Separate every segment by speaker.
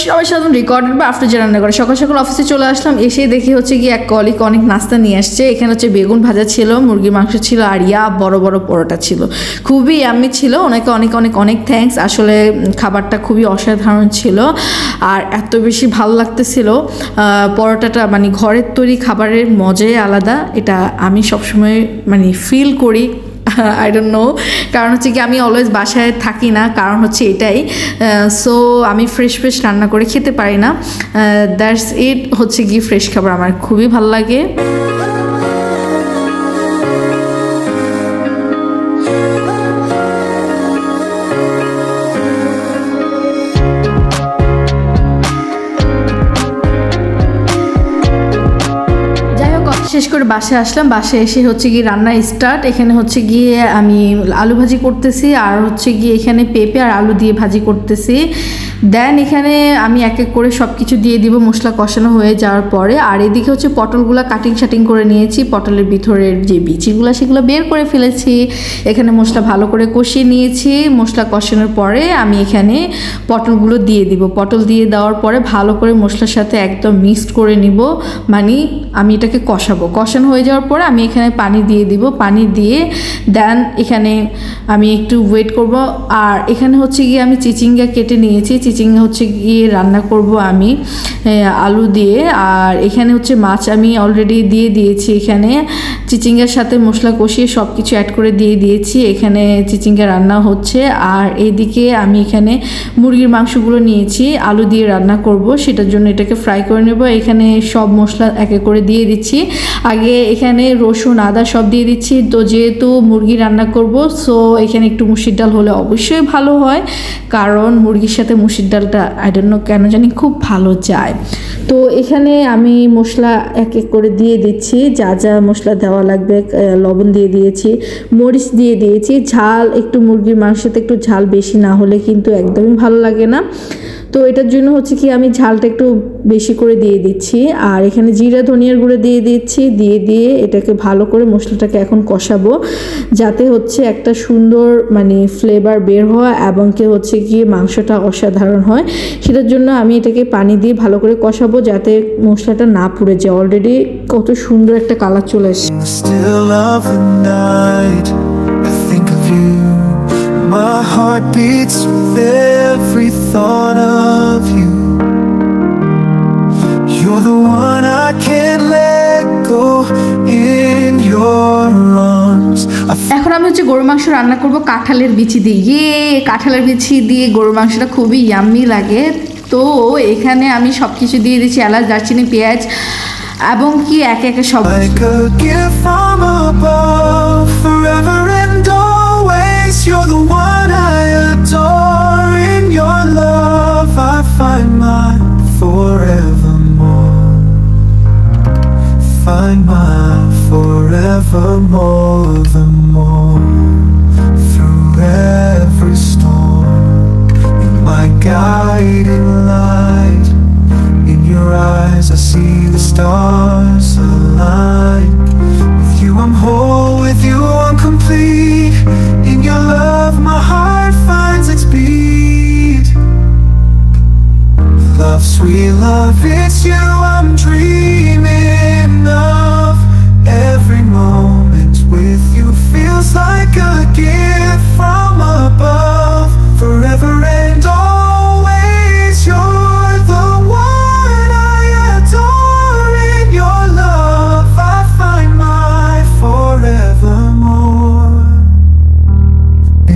Speaker 1: সবাই সাধারণ রেকর্ডেড বা আফটার যে রান্না করে সকাল সকাল অফিসে চলে আসলাম, এসে দেখি হচ্ছে গিয়ে এক কলিগ অনেক নাস্তা নিয়ে আসছে। এখানে হচ্ছে বেগুন ভাজা ছিল, মুরগির মাংস ছিল, আর বড় বড় পরোটা ছিল। খুবই ইয়াম্মি ছিল। ওনাকে অনেক অনেক অনেক থ্যাঙ্কস। আসলে খাবারটা খুবই অসাধারণ ছিল আর এত বেশি ভালো লাগতেছিল। পরোটাটা মানে ঘরের তৈরি খাবারের মজাই আলাদা, এটা আমি সবসময় মানে ফিল করি। আই ডোন্ট নো, কারণ হচ্ছে কি আমি অলওয়েজ বাসায় থাকি না, কারণ হচ্ছে এটাই। সো আমি ফ্রেশ রান্না করে খেতে পারি না। দ্যাটস ইট, হচ্ছে কি ফ্রেশ খাবার আমার খুবই ভালো লাগে। শেষ করে বাসায় আসলাম। বাসায় এসে হচ্ছে গিয়ে রান্না স্টার্ট। এখানে হচ্ছে গিয়ে আমি আলু ভাজি করতেছি, আর হচ্ছে গিয়ে এখানে পেঁপে আর আলু দিয়ে ভাজি করতেছি। দেন এখানে আমি এক এক করে সব কিছু দিয়ে দিব মশলা কষানো হয়ে যাওয়ার পরে। আর এদিকে হচ্ছে পটলগুলো কাটিং করে নিয়েছি। পটলের ভিতরের যে বিচিগুলো সেগুলো বের করে ফেলেছি। এখানে মশলা ভালো করে কষিয়ে নিয়েছি। মশলা কষানোর পরে আমি এখানে পটলগুলো দিয়ে দিব। পটল দিয়ে দেওয়ার পরে ভালো করে মশলার সাথে একদম মিক্সড করে নিব, মানে আমি এটাকে কষানো হয়ে যাওয়ার পরে আমি এখানে পানি দিয়ে দিব। পানি দিয়ে দেন এখানে আমি একটু ওয়েট করব। আর এখানে হচ্ছে গিয়ে আমি চিচিঙ্গা কেটে নিয়েছি। চিচিঙ্গা হচ্ছে গিয়ে রান্না করব আমি আলু দিয়ে। আর এখানে হচ্ছে মাছ আমি অলরেডি দিয়ে দিয়েছি। এখানে চিচিঙ্গার সাথে মশলা কষিয়ে সব কিছু অ্যাড করে দিয়ে দিয়েছি। এখানে চিচিঙ্গা রান্না হচ্ছে। আর এইদিকে আমি এখানে মুরগির মাংসগুলো নিয়েছি, আলু দিয়ে রান্না করব, সেটার জন্য এটাকে ফ্রাই করে নেব। এখানে সব মশলা এক এক করে দিয়ে দিচ্ছি। আগে এখানে রসুন আদা সব দিয়ে দিচ্ছি। তো যেহেতু মুরগি রান্না করব, সো এখানে একটু মুসুর ডাল হলে অবশ্যই ভালো হয়, কারণ মুরগির সাথে মুসুর ডালটা আই ডোন্ট নো কেন জানি খুব ভালো যায়। তো এখানে আমি মশলা এক এক করে দিয়ে দিচ্ছি, যা যা মশলা দেওয়া লাগবে। লবণ দিয়ে দিয়েছি, মরিচ দিয়ে দিয়েছি। ঝাল একটু মুরগির মাংসতে একটু ঝাল বেশি না হলে কিন্তু একদমই ভালো লাগে না। তো এটার জন্য হচ্ছে কি আমি ঝালটা একটু বেশি করে দিয়ে দিচ্ছি। আর এখানে জিরা ধনিয়ার গুঁড়ো দিয়ে দিচ্ছি। দিয়ে এটাকে ভালো করে মশলাটাকে এখন কষাবো, যাতে হচ্ছে একটা সুন্দর মানে ফ্লেভার বের হয় এবং কি হচ্ছে গিয়ে মাংসটা অসাধারণ হয়। সেটার জন্য আমি এটাকে পানি দিয়ে ভালো করে কষাবো, যাতে মশলাটা না পুড়ে যায়। অলরেডি কত সুন্দর একটা কালার চলে এসেছে। My heart beats with every thought of you. You're the one I can't let go in your arms. এখন আমি হচ্ছে গরুর মাংস রান্না করব কাঁঠালের বিচি দিয়ে। কাঁঠালের বিচি দিয়ে গরুর মাংসটা খুবই ইয়াম্মি লাগে। তো এখানে আমি সব কিছু দিয়ে দিচ্ছি, এলাচ, দারচিনি, পেঁয়াজ এবং কি একে একে সব। Like a gift from above, forever and always. You're the one I adore. In your love I find my forevermore. Find my forevermore, the more. Through every storm, you're my guiding light. In your eyes I see the stars align. With you I'm whole, with you I'm complete. In your love my heart finds its beat. Love, sweet love, it's you I'm dreaming of. Every moment with you feels like a gift from above. Forever and always you're the one I adore. In your love I find my forevermore.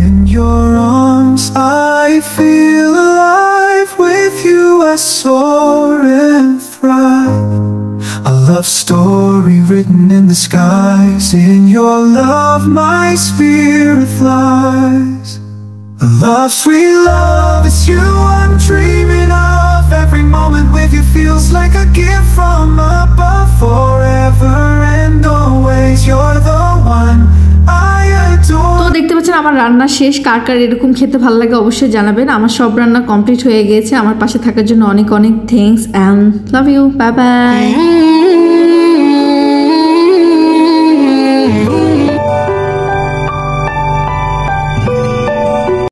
Speaker 1: In your arms I feel alive. With you I soar and thrive. A love story written in the skies. In your love my spirit flies. Love, sweet love, it's you I'm dreaming of. Every moment with you feels like a gift from above. Forever and always you're the one I adore. তো দেখতে পাচ্ছেন আমার রান্না শেষ। কার কার এরকম খেতে ভালো লাগে অবশ্যই জানাবেন। আমার সব রান্না কমপ্লিট হয়ে গেছে। আমার পাশে থাকার জন্য অনেক অনেক thanks and love you. Bye by.